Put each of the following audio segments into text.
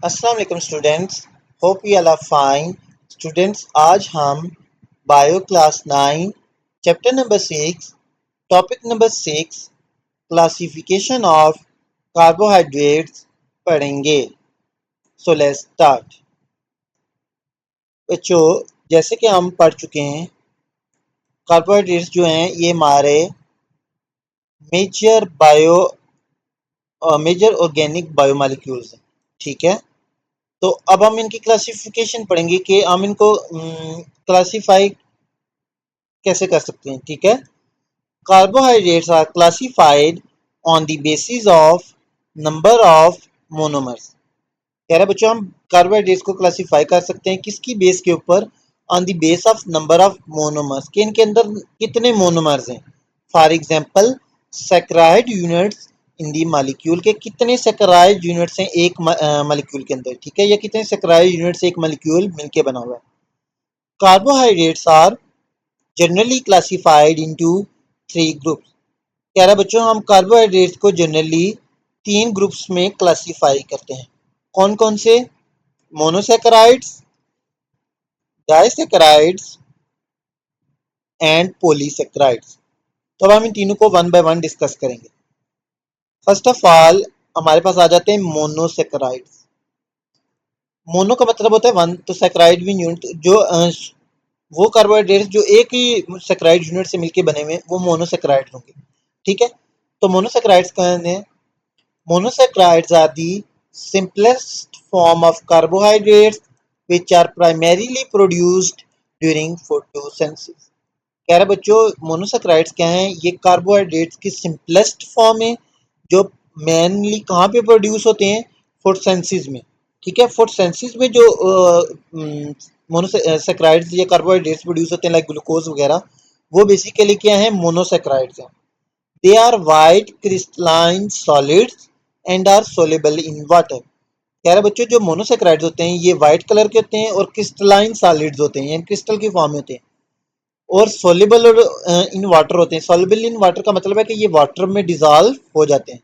अस्सलाम वालेकुम students, hope you all are fine. Students, आज हम bio class 9 chapter number 6 topic number 6 classification of carbohydrates पढ़ेंगे। So let's start. बच्चों, जैसे कि हम पढ़ चुके हैं, कार्बोहाइड्रेट्स जो हैं ये हमारे मेजर मेजर ऑर्गेनिक बायोमोलिक्यूल्स हैं। ठीक है, तो अब हम इनकी क्लासिफिकेशन पढ़ेंगे कि हम इनको क्लासीफाई कैसे कर सकते हैं। ठीक है, carbohydrates are classified on the basis of number of monomers. कह रहे बच्चों, हम कार्बोहाइड्रेट्स को क्लासिफाई कर सकते हैं किसकी बेस के ऊपर? On the base of number of monomers, कि इनके अंदर कितने मोनोमर्स हैं। For example, saccharide units in the molecule, के कितने सैकराइड यूनिट्स हैं एक मॉलिक्यूल के अंदर। ठीक है, या कितने सैकराइड यूनिट्स एक मॉलिक्यूल मिलके बना हुआ है। Carbohydrates are generally classified into 3 groups. कह रहा बच्चों, हम कार्बोहाइड्रेट्स को जनरली 3 ग्रुप्स में क्लासिफाई करते हैं। कौन कौन से? Monosaccharides, disaccharides and polysaccharides. तो अब हम इन तीनों को वन बाय वन डिस्कस करेंगे। फर्स्ट ऑफ ऑल हमारे पास आ जाते हैं मोनोसैकेराइड्स। मोनो का मतलब होता है वन, तो सैकेराइड भी यूनिट जो वो कार्बोहाइड्रेट्स जो एक ही सैकेराइड यूनिट से मिलकर बने हुए हैं वो मोनोसैकेराइड्स होंगे। ठीक है, तो मोनोसैकेराइड्स कौन है? Monosaccharides are the simplest form of carbohydrates which are primarily produced during photosynthesis। कह रहे बच्चों, मोनोसैकेराइड्स क्या हैं? ये कार्बोहाइड्रेट्स की सिंपलेस्ट फॉर्म है जो मेनली कहाँ पे प्रोड्यूस होते हैं? फोटोसिंथेसिस में। ठीक है, फोटोसिंथेसिस में जो मोनोसैकेराइड्स या कार्बोहाइड्रेट्स प्रोड्यूस होते हैं लाइक ग्लूकोज वगैरह, वो बेसिकली क्या है? मोनोसैकेराइड्स हैं। They are white crystalline solids and are soluble in water। कह रहे बच्चों, जो मोनोसैकेराइड्स होते हैं ये वाइट कलर के होते हैं और क्रिस्टलाइन सॉलिड्स होते हैं, यानी क्रिस्टल की फॉर्म में होते हैं, और सोल्यूबल और इन वाटर होते हैं। सोल्यूबल इन वाटर का मतलब है कि ये वाटर में डिजॉल्व हो जाते हैं।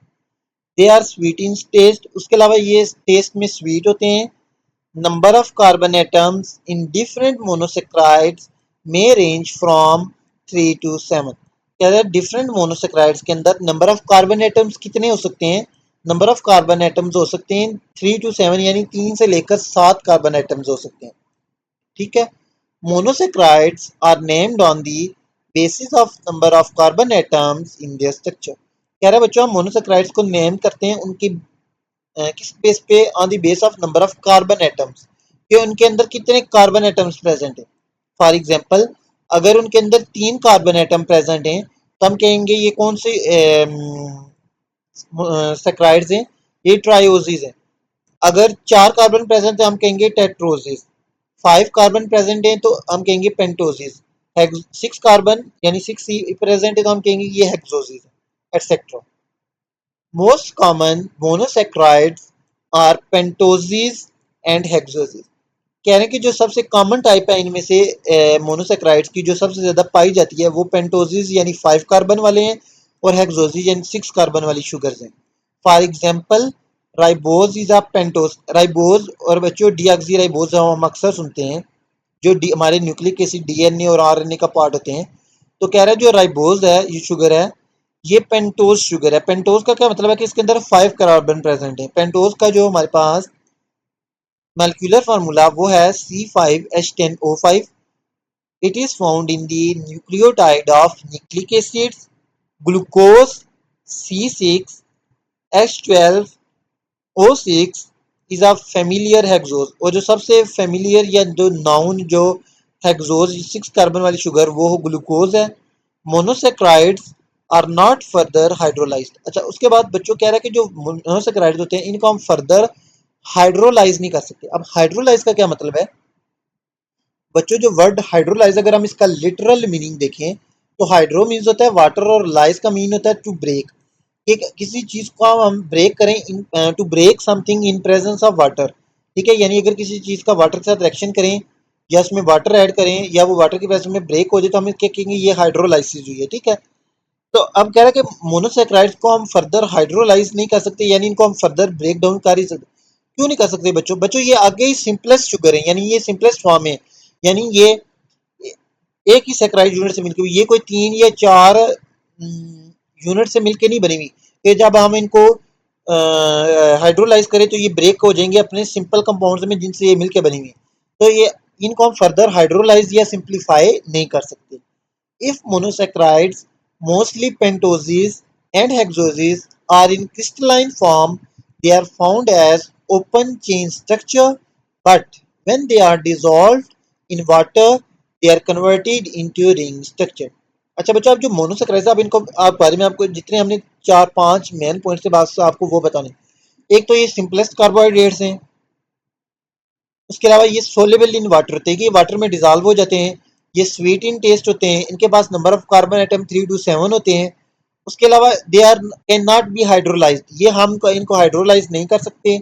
They are sweet in taste, उसके अलावा ये टेस्ट में स्वीट होते हैं। Number of carbon atoms in different monosaccharides में रेंज फ्रॉम 3 to 7। कह रहे हैं डिफरेंट मोनोसैकेराइड्स के अंदर नंबर ऑफ कार्बन एटम्स कितने हो सकते हैं? नंबर ऑफ कार्बन एटम्स हो सकते हैं 3 to 7, यानी 3 से लेकर 7 कार्बन एटम्स हो सकते हैं। ठीक है, monosaccharides are named on the basis of number of carbon atoms in their structure. कह रहे हैं बच्चों, हम मोनोसैकेराइड्स को नेम करते हैं उनकी किस बेस पे? On the base of number of carbon atoms, कि उनके अंदर कितने कार्बन एटम्स प्रेजेंट हैं। फॉर एग्जांपल, अगर उनके अंदर 3 कार्बन एटम प्रेजेंट हैं तो हम कहेंगे ये कौन से सैकराइड्स हैं? ये ट्राइओजीज हैं। अगर 4 कार्बन प्रेजेंट है हम कहेंगे टेट्रोजीज। 5 कार्बन प्रेजेंट है तो हम कहेंगे पेंटोजीज। 6 कार्बन यानी 6 प्रेजेंट है तो हम कहेंगे ये हेक्सोजीज, etcetera. Most common monosaccharides are pentoses and hexoses। कह रहे हैं कि जो सबसे कॉमन टाइप है इनमें से मोनोसैकेराइड्स की जो सबसे ज्यादा पाई जाती है वो पेंटोजेज यानी 5 कार्बन वाले हैं, और हेक्सोजेज यानी 6 कार्बन वाली शुगर्स हैं। For example, ribose is a pentose. Ribose और बच्चों डीऑक्सी राइबोज हम अक्सर सुनते हैं, जो हमारे न्यूक्लिक एसिड डीएनए और आरएनए का पार्ट होते हैं। तो कह रहा है जो राइबोज है ये शुगर है, ये पेंटोज शुगर है। पेंटोज का क्या मतलब है? कि इसके अंदर 5 कार्बन प्रेजेंट है। पेंटोज का जो हमारे पास मॉलिक्यूलर फार्मूला वो है C5H10O5। It is found in the nucleotide of nucleic acids glucose C6H12O6 is a familiar hexose. और जो सबसे फेमिलियर या जो नाउन जो हेक्सोज 6 कार्बन वाली शुगर वो ग्लूकोज है। Monosaccharides are not further hydrolysed. अच्छा, उसके बाद बच्चों कह रहा है कि जो मोनोसैकेराइड्स होते हैं इनको हम फर्दर हाइड्रोलाइज नहीं कर सकते। अब हाइड्रोलाइज का क्या मतलब है? बच्चों, जो वर्ड हाइड्रोलाइज अगर हम इसका लिटरल मीनिंग देखें तो हाइड्रो मीन्स होता है वाटर और लाइज का मीन होता है टू ब्रेक। एक किसी चीज को हम ब्रेक करें, to break something in presence of water. ठीक है, यानी अगर किसी चीज का वाटर के साथ रिएक्शन करें या उसमें वाटर ऐड करें या वो वाटर की प्रेजेंस में ब्रेक हो जाए तो हम क्या कहेंगे? ये हाइड्रोलाइसिस हुई है। ठीक है, तो अब कह रहा है कि मोनोसैकेराइड्स को हम फर्दर हाइड्रोलाइज नहीं कर सकते, यानी इनको हम फर्दर ब्रेक डाउन कर ही सकते। क्यों नहीं कर सकते बच्चों? बच्चों ये आगे ही सिंपलेस्ट शुगर है, यानी ये सिंपलेस्ट फॉर्म है, यानी ये एक ही सैकराइड यूनिट से मिलकर, ये कोई 3 या 4 यूनिट से मिलकर नहीं बनी हुई। कि जब हम इनको हाइड्रोलाइज करें तो ये ब्रेक हो जाएंगे अपने सिंपल कंपाउंड्स में जिनसे ये मिलकर बनी हुई। तो ये इनको हम फर्दर हाइड्रोलाइज या सिंप्लीफाई नहीं कर सकते। If monosaccharides, mostly pentoses and hexoses, are in crystalline form, they are found as open chain structure, but when they are dissolved in water, they are converted into ring structure. अच्छा बच्चों, आप जो monosaccharides आप इनको आप बारे में आपको जितने हमने 4-5 मेन पॉइंट से बात आपको वो बताने। एक तो ये सिंपलेस्ट कार्बोहाइड्रेट्स हैं, उसके अलावा ये सोलेबल इन वाटर होते हैं कि ये वाटर में डिजॉल्व हो जाते हैं, ये स्वीट इन टेस्ट होते हैं, इनके पास number of carbon atom 3 to 7 होते हैं। उसके अलावा they are can not be hydrolyze, ये हम इनको हाइड्रोलाइज नहीं कर सकते।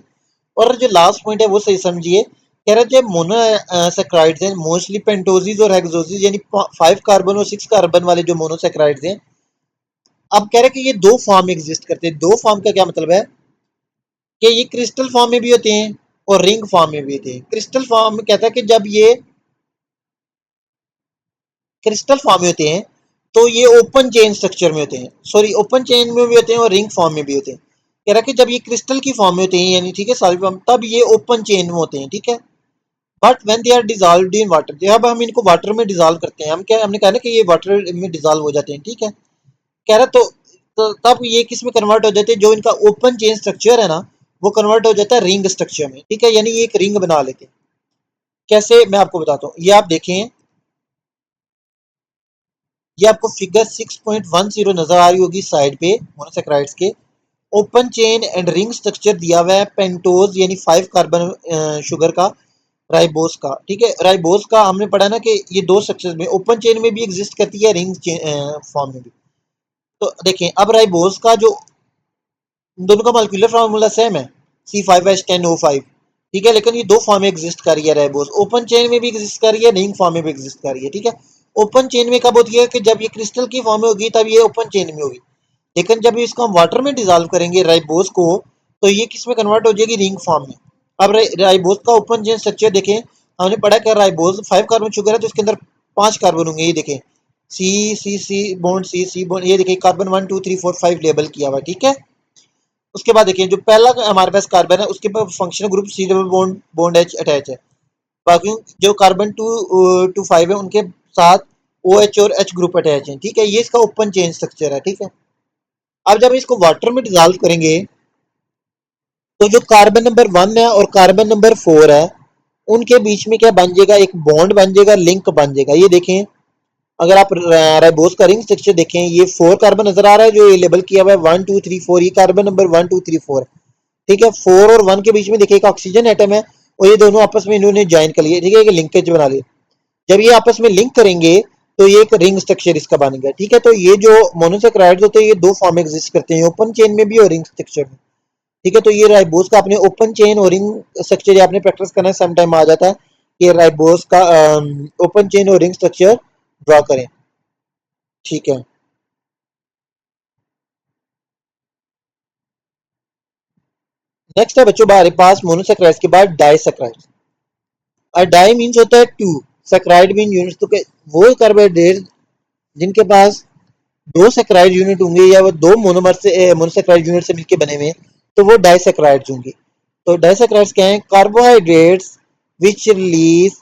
और जो लास्ट पॉइंट है वो सही समझिए, कह रहे थे मोनोसेक्राइड्स हैं मोस्टली पेंटोजीज और हेक्सोजीज, यानी 5 कार्बन और 6 कार्बन वाले जो मोनोसेक्राइड्स हैं। अब कह रहे कि ये दो फॉर्म एग्जिस्ट करते हैं। दो फॉर्म का क्या मतलब है कि ये क्रिस्टल फॉर्म में भी होते हैं और रिंग फॉर्म में भी होते हैं। क्रिस्टल फॉर्म में कहता है कि जब ये क्रिस्टल फॉर्म में होते हैं तो ये ओपन चेन स्ट्रक्चर में होते हैं, सॉरी ओपन चेन में भी होते हैं और रिंग फॉर्म में भी होते हैं। कह रहा है कि जब ये क्रिस्टल की फॉर्म में होते हैं, यानी ठीक है सॉलिड फॉर्म, तब ये ओपन चेन में होते हैं, ठीक है। But when they are dissolved in water, जब हम इनको वाटर में डिजॉल्व करते हैं, हम क्या हमने कहा ना कि ये वाटर में डिजॉल्व हो जाते हैं, ठीक है। कह रहा तो तब ये किस में कन्वर्ट हो जाते हैं, जो इनका ओपन चेन स्ट्रक्चर है ना, वो कन्वर्ट हो जाता है रिंग स्ट्रक्चर में, ठीक है, यानी ये एक रिंग बना लेते हैं। कैसे, मैं आपको बताता हूँ। ये आप देखें, ये आपको फिगर 6.10 नजर आ रही होगी साइड पे मोनोसेक्राइड्स के। Open chain and ring structure दिया हुआ है पेंटोज यानी 5 कार्बन शुगर का, राइबोस का, ठीक है। राइबोस का हमने पढ़ा ना कि ये दो स्ट्रक्चर में ओपन चेन में भी एग्जिस्ट करती है, रिंग फॉर्म में भी। तो देखें अब राइबोस का जो दोनों का मॉलिक्यूलर फार्मूला सेम है, C5H10O5, ठीक है, लेकिन ये दो फॉर्म में एग्जिस्ट कर रही है राइबोस, ओपन चेन में भी एग्जिस्ट कर रही है, रिंग फॉर्म में भी एग्जिस्ट कर रही है, ठीक है। ओपन चेन में कब होती है कि जब ये क्रिस्टल की फॉर्म में होगी तब ये ओपन चेन में होगी, लेकिन जब इसको हम वाटर में डिजॉल्व करेंगे राइबोस को, तो ये किस में कन्वर्ट हो जाएगी, रिंग फॉर्म में। अब राइबोस का ओपन चेन स्ट्रक्चर देखें, हमने पढ़ा कि राइबोस 5 कार्बन शुगर है तो इसके अंदर 5 कार्बन होंगे, ये देखें सी सी सी बॉन्ड सी सी बॉन्ड, ये देखिए कार्बन 1 2 3 4 5 लेबल किया हुआ, ठीक है। उसके बाद देखिए जो पहला हमारे पास कार्बन है उसके पास functional group C double bond bond H attach है। बाकी जो कार्बन 2 to 5 है उनके साथ ओ एच और एच ग्रुप अटैच है, ठीक है। ये इसका ओपन चेन स्ट्रक्चर है, ठीक है। अब जब इसको वाटर में डिजॉल्व करेंगे तो जो कार्बन नंबर 1 है और कार्बन नंबर 4 है उनके बीच में क्या बन जाएगा, एक बॉन्ड बन जाएगा, लिंक बन जाएगा। ये देखें, अगर आप राइबोस का रिंग स्ट्रक्चर देखें, ये 4 कार्बन नजर आ रहा है जो ये लेबल किया हुआ है 1 2 3 4, ये कार्बन नंबर 1 2 3 4, ठीक है। 4 और 1 के बीच में देखिए एक ऑक्सीजन एटम है और ये दोनों आपस में इन्होंने ज्वाइन कर लिया, ठीक है, एक लिंकेज बना लिया। जब ये आपस में लिंक करेंगे तो ये एक रिंग स्ट्रक्चर इसका बन गया, ठीक है। तो ये जो मोनोसेक्राइड्स होते हैं ये दो फॉर्म एग्जिस्ट करते हैं, ओपन चेन में भी और रिंग स्ट्रक्चर में, ठीक है। तो ये राइबोस का अपने ओपन चेन और रिंग स्ट्रक्चर आपने प्रैक्टिस करना है, सम टाइम आ जाता है कि राइबोस का ओपन चेन और रिंग स्ट्रक्चर ड्रॉ करें, ठीक है। नेक्स्ट है बच्चों हमारे पास मोनोसेक्राइड्स के बाद डाइसेक्राइड्स। और डाई मीन्स होता है टू, सेक्राइड मीन यूनिट, तो वो कार्बोहाइड्रेट जिनके पास दो सेक्राइड यूनिट होंगे या वो दो मोनोमर से मोनोसेक्राइड यूनिट से मिलकर बने हुए हैं तो वो डाइसेक्राइड्स होंगे। तो डाइसेक्राइड्स क्या हैं, carbohydrates which release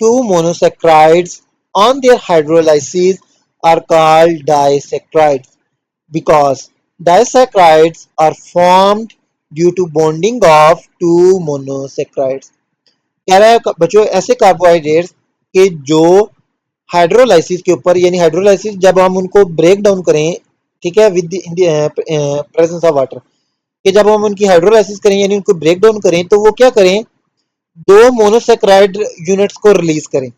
two monosaccharides on their hydrolysis are called disaccharides because disaccharides are formed due to bonding of two monosaccharides। कह रहा है बच्चों ऐसे कार्बोहाइड्रेट्स के जो हाइड्रोलाइसिस के ऊपर, यानी हाइड्रोलाइसिस जब हम उनको ब्रेक डाउन करें, ठीक है, विद प्रेजेंस ऑफ वाटर, कि जब हम उनकी हाइड्रोलाइसिस करें यानी उनको ब्रेक डाउन करें तो वो क्या करें, दो मोनोसेक्राइड यूनिट्स को रिलीज करें।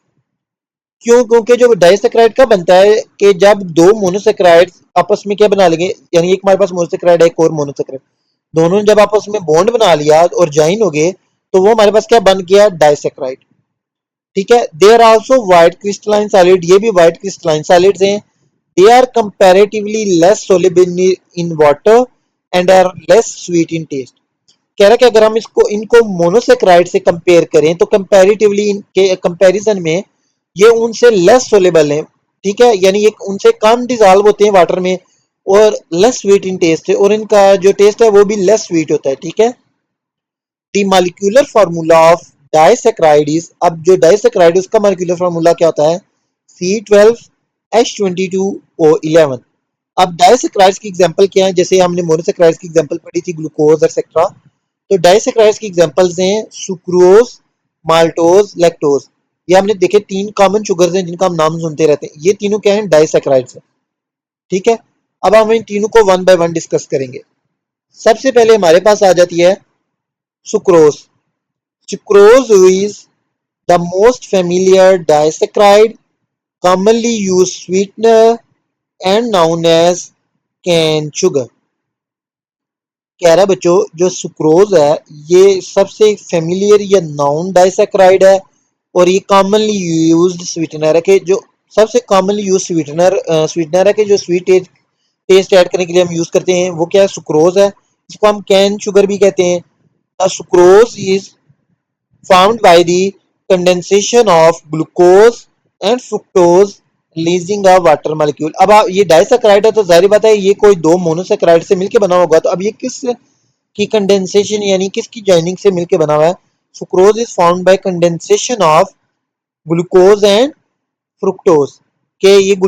क्यों, क्योंकि जो डाइसेक्राइड का बनता है कि जब दो मोनोसेक्राइड आपस में क्या बना लेंगे, यानी एक हमारे पास मोनोसेक्राइड है एक और मोनोसेक्राइड, दोनों ने जब आपस में बॉन्ड बना लिया और ज्वाइन हो गए तो वो हमारे पास क्या बन गया, डाइसेक्राइड, ठीक है। They are also white crystalline solid, ये भी व्हाइट क्रिस्टलाइन सॉलिड्स हैं। They are comparatively less soluble in water and are less sweet in taste. कह रहा है कि अगर हम इसको इनको मोनोसेक्राइड से कंपेयर करें तो कंपैरेटिवली इनके कंपैरिजन में ये उनसे लेस सोलेबल है, ठीक है, यानी ये उनसे कम डिजॉल्व होते हैं वाटर में और लेस स्वीट इन टेस्ट है, और इनका जो टेस्ट है वो भी लेस स्वीट होता है, ठीक है। The molecular formula of disaccharide is, अब जो डाइसैक्राइड उसका मॉलिक्यूलर फार्मूला क्या होता है, C12H22O11। अब डाइसैक्राइड्स की एग्जांपल क्या है, जैसे हमने मोनोसैक्राइड्स की एग्जांपल पढ़ी थी ग्लूकोज एक्सेट्रा, तो डाइसैक्राइड्स की एग्जांपल्स हैं सुक्रोज, माल्टोज, लैक्टोज। ये हमने देखे तीन कॉमन शुगर्स हैं जिनका हम नाम सुनते रहते हैं, ये तीनों क्या हैं, डाइसैक्राइड्स हैं, ठीक है। अब हम इन तीनों को वन बाय वन डिस्कस करेंगे। सबसे पहले हमारे पास आ जाती है sucrose. Sucrose is the most familiar disaccharide commonly used sweetener and known as cane sugar. कह रहा है बच्चों जो सुक्रोज है ये सबसे फेमिलियर या नाउन डाइसैक्राइड है और ये कॉमनली यूज्ड स्वीटनर है, कि जो सबसे कॉमनली यूज स्वीटनर है, कि जो स्वीट टेस्ट ऐड करने के लिए हम यूज करते हैं वो क्या है, सुक्रोज है। इसको हम कैन शुगर भी कहते हैं। Sucrose is formed by the condensation of glucose and fructose releasing a water molecule। अब आप ये डाइसैक्राइड है तो जाहिर बात है ये कोई दो मोनोसैक्राइड से मिलकर बना होगा, तो अब ये किस की कंडेंसेशन यानी किसकी जॉइनिंग से मिलकर बना हुआ है। Sucrose is formed bye condensation of glucose and fructose, के ये एक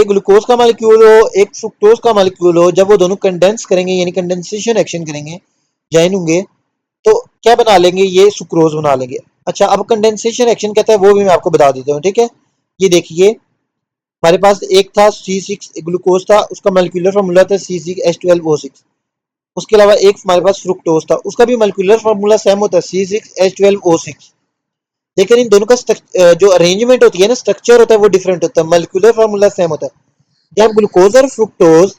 ग्लूकोज का मॉलिक्यूल हो एक फ्रुक्टोज का मॉलिक्यूल हो, जब वो दोनों कंडेंस करेंगे यानी कंडेंसेशन एक्शन करेंगे, जॉइन होंगे, तो क्या बना लेंगे, ये सुक्रोज बना लेंगे। अच्छा अब कंडेंसेशन एक्शन कहता है वो भी मैं आपको बता देता हूँ, ठीक है। ये देखिए हमारे पास एक था C6 ग्लूकोज था, उसका मॉलिक्यूलर फार्मूला था C6H12O6। उसके अलावा एक हमारे पास फ्रुक्टोज था, उसका भी मॉलिक्यूलर फार्मूला सेम होता है C6H12O6, लेकिन इन दोनों का जो अरेंजमेंट होती है ना, स्ट्रक्चर होता है वो डिफरेंट होता है, मॉलिक्यूलर फार्मूला सेम होता है। जब ग्लूकोज और फ्रुक्टोज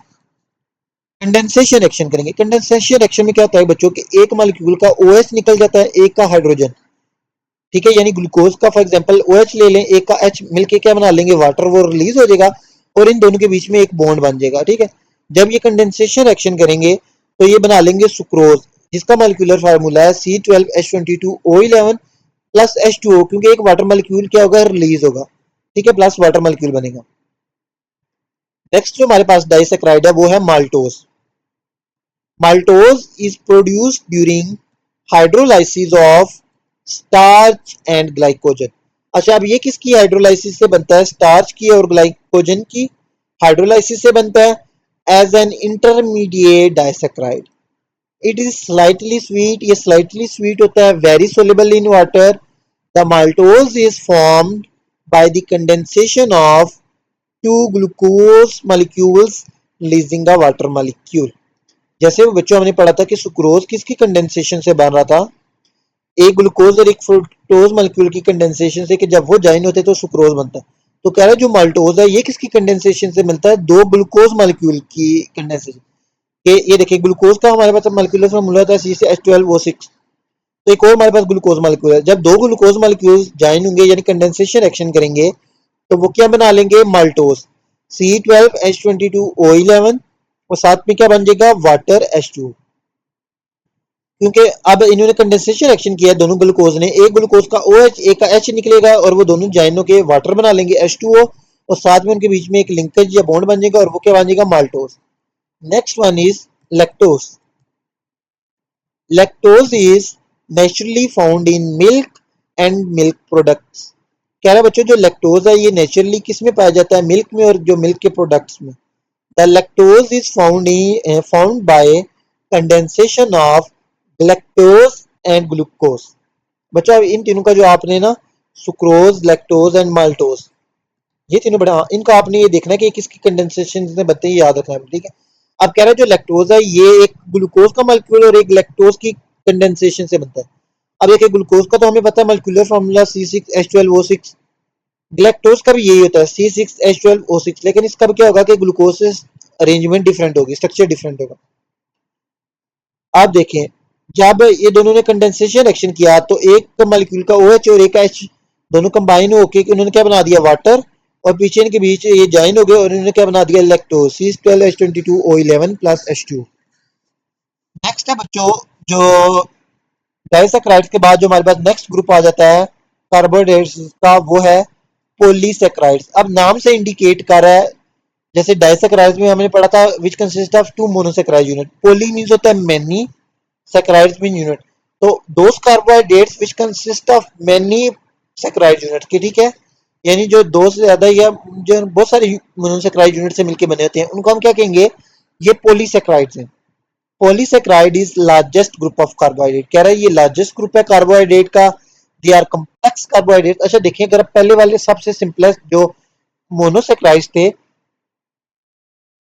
कंडेंसेशन एक्शन करेंगे, कंडेंसेशन एक्शन में क्या होता है बच्चों के एक मॉलिक्यूल का OH निकल जाता है, एक का हाइड्रोजन, ठीक है, यानी ग्लूकोज का फॉर एग्जांपल OH ले लें, एक का H मिलके क्या बना लेंगे, वाटर, वो रिलीज हो जाएगा और इन दोनों के बीच में एक बॉन्ड बन जाएगा, ठीक है। जब ये कंडेंसेशन एक्शन करेंगे तो ये बना लेंगे सुक्रोज, जिसका मॉलिक्यूलर फार्मूला है C12H22O11 प्लस H2O, क्योंकि एक वाटर मॉलिक्यूल क्या होगा, रिलीज होगा, ठीक है, प्लस वाटर मॉलिक्यूल बनेगा। नेक्स्ट जो हमारे पास डाइसैक्राइड है वो है maltose. Maltose is produced during hydrolysis of starch and glycogen। अच्छा अब ये किसकी हाइड्रोलाइसिस से बनता है, स्टार्च की और ग्लाइकोजन की हाइड्रोलाइसिस से बनता है as an intermediate disaccharide. It is slightly sweet, ये स्लाइटली स्वीट होता है, very soluble in water. The maltose is formed by the condensation of two glucose molecules releasing a water molecule. जैसे बच्चों हमने पढ़ा था कि सुक्रोज किसकी कंडेंसेशन से बन रहा था, एक ग्लूकोज और एक फ्रुक्टोज मॉलिक्यूल की कंडेंसेशन से, कि जब वो ज्वाइन होते तो सुक्रोज बनता है। तो कह रहा है जो माल्टोज है ये किसकी कंडेंसेशन से मिलता है, दो ग्लूकोज मॉलिक्यूल की कंडेंसेशन के। ये देखिए ग्लूकोज का हमारे पास मॉलिक्यूलर फार्मूला होता है C6H12O6, तो एक और हमारे पास ग्लूकोज मॉलिक्यूल है। जब दो ग्लूकोज मॉलिक्यूल ज्वाइन होंगे यानी कंडेंसेशन एक्शन करेंगे तो वो क्या बना लेंगे, माल्टोज C12H22O11 और साथ में क्या बन जाएगा, वाटर H2। क्योंकि अब इन्होंने कंडेंसेशन एक्शन किया दोनों ग्लूकोज ने, एक ग्लूकोज का OH एक का H निकलेगा और वो दोनों जाइनों के वाटर बना लेंगे H2O, और साथ में उनके बीच में एक लिंकेज या बॉन्ड बन जाएगा और वो क्या बन जाएगा, maltose. Next one is lactose. Lactose is naturally found in milk and milk products. कह रहा है बच्चों जो लैक्टोज है ये नेचुरली किस में पाया जाता है, मिल्क में और जो मिल्क के प्रोडक्ट्स में। The lactose is found by condensation of lactose and glucose. बच्चों अब इन तीनों का जो आपने ना सुक्रोज, लैक्टोज एंड माल्टोज, ये तीनों बड़ा, इनका आपने ये देखना है कि किसकी कंडेंसेशन से बनते हैं, याद रखना है, ठीक है। अब कह रहा है जो लैक्टोज है ये एक ग्लूकोज का मॉलिक्यूल और एक लैक्टोज की कंडेंसेशन से बनता है। अब एक ग्लूकोज का तो हमें पता है मॉलिक्यूलर फार्मूला C6H12O6, लैक्टोज का भी यही होता है C6H12O6, लेकिन इसका भी क्या होगा कि ग्लूकोज से अरेंजमेंट डिफरेंट होगी, स्ट्रक्चर डिफरेंट होगा। आप देखें जब ये दोनों ने कंडेंसेशन एक्शन किया तो एक मॉलिक्यूल का OH और एक का H दोनों कंबाइन होके उन्होंने क्या बना दिया, वाटर, और पीछे इनके बीच ये ज्वाइन हो गए और इन्होंने क्या बना दिया, lactose C12H22O11 plus H2। Next है बच्चों जो डाइसैकेराइड्स के बाद जो हमारे पास नेक्स्ट ग्रुप आ जाता है कार्बोहाइड्रेट्स का, वो है पॉलीसेकेराइड्स। अब नाम से इंडिकेट कर रहा है, जैसे डाइसैकेराइड्स में हमने पढ़ा था which consist of two monosaccharide unit, poly means होता है मेनी, सेकेराइड्स मीन यूनिट। तो those carbohydrates which consist of many saccharide unit के, ठीक है, यानी जो दो से ज्यादा या जो बहुत सारे मोनोसेकेराइड यूनिट से मिलकर बने होते हैं उनको हम क्या कहेंगे, ये पॉलीसेकेराइड्स हैं। Polysaccharide is largest group of carbohydrate, कह रहा है ये लार्जेस्ट ग्रुप है कार्बोहाइड्रेट का। They are complex carbohydrate. अच्छा देखिए, अगर पहले वाले सबसे सिंपलेस्ट जो मोनोसेकेराइड्स थे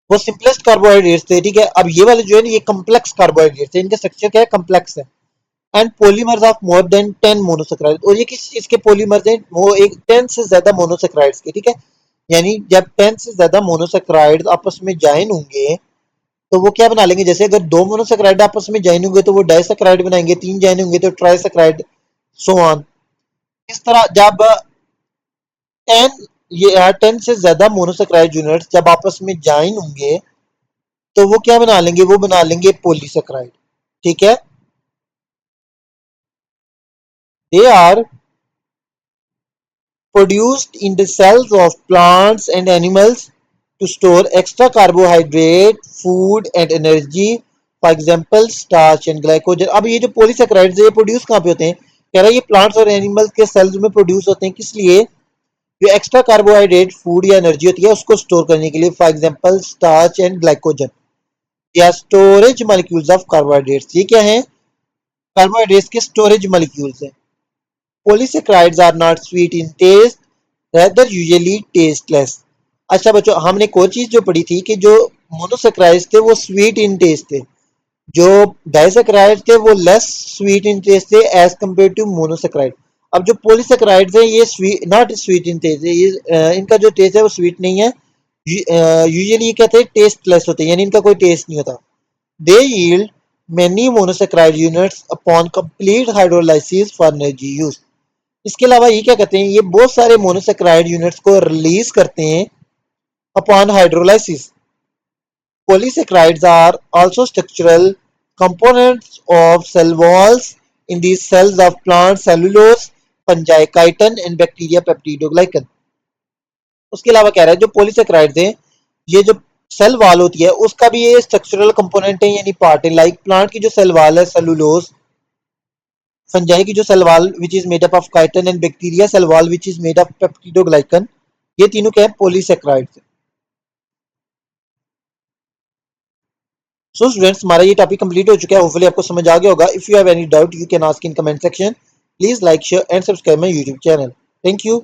वो सिंपलेस्ट कार्बोहाइड्रेट्स थे, ठीक है। अब ये वाले जो है ना ये कम्प्लेक्स कार्बोहाइड्रेट्स है, इनका स्ट्रक्चर क्या है, कम्प्लेक्स है। And polymers of more than 10 monosaccharide, और ये किस चीज के पॉलीमर्स हैं, वो एक 10 से ज्यादा मोनोसेकेराइड्स के, ठीक है। यानी जब 10 से ज्यादा मोनोसेकेराइड आपस में ज्वाइन होंगे तो वो क्या बना लेंगे, जैसे अगर दो मोनोसेकेराइड आपस में ज्वाइन होंगे तो वो डाइसेकेराइड बनाएंगे, तीन ज्वाइन होंगे तो ट्राइसेकेराइड, सो ऑन। इस तरह जब 10 ये 10 से ज्यादा मोनोसेकेराइड यूनिट्स जब आपस में ज्वाइन होंगे तो वो क्या बना लेंगे, वो बना लेंगे पॉलीसेकेराइड, ठीक है। They are produced in the cells of plants and animals to store extra carbohydrate, food and energy, for example starch and glycogen। अब ये जो पॉलीसेकेराइड्स है ये प्रोड्यूस कहाँ पे होते हैं, कह रहा है ये प्लांट्स और एनिमल्स के सेल्स में प्रोड्यूस होते हैं, किस लिए, जो एक्स्ट्रा कार्बोहाइड्रेट फूड या एनर्जी होती है उसको स्टोर करने के लिए, for example starch and glycogen, या स्टोरेज मॉलिक्यूल्स ऑफ कार्बोहाइड्रेट्स। ये क्या है, कार्बोहाइड्रेट्स के स्टोरेज मॉलिक्यूल्स हैं। Polysaccharides are not sweet in taste, rather usually tasteless। अच्छा बच्चों, हमने एक और चीज जो पढ़ी थी कि जो मोनोसेक्राइड्स थे वो स्वीट इन टेस्ट थे, जो डाइसेक्राइड्स थे वो लेस स्वीट इन टेस्ट थे एज कम्पेयर टू मोनोसेक्राइड। अब जो पॉलीसेक्राइड्स हैं ये sweet not sweet in taste, ये इनका जो टेस्ट है वो स्वीट नहीं है, यूजुअली ये कहते हैं टेस्टलेस होते हैं, यानी इनका कोई टेस्ट नहीं होता। दे yield many monosaccharide units upon complete hydrolysis for energy use। इसके अलावा ये क्या कहते हैं, ये बहुत सारे मोनोसेक्राइड यूनिट्स को रिलीज करते हैं upon hydrolysis. Polysaccharides are also structural components of cell walls in these cells of plant cellulose, fungi, chitin and bacteria peptidoglycan। उसके अलावा कह रहा है जो पॉलीसेक्राइड्स हैं ये जो सेल वाल होती है उसका भी ये स्ट्रक्चरल कंपोनेंट है, यानी पार्ट है। लाइक प्लांट की जो सेल वाल है सेलुलोज, फंजाई की जो cell wall which is made up of chitin, and bacteria cell wall which is made of peptidoglycan, ये तीनों क्या है, पॉलीसेक्राइड्स। सो स्टूडेंट्स, हमारा ये टॉपिक कंप्लीट हो चुका है, होपफुली आपको समझ आ गया होगा। If you have any doubt you can ask in comment section. Please like share and subscribe my YouTube channel. Thank you.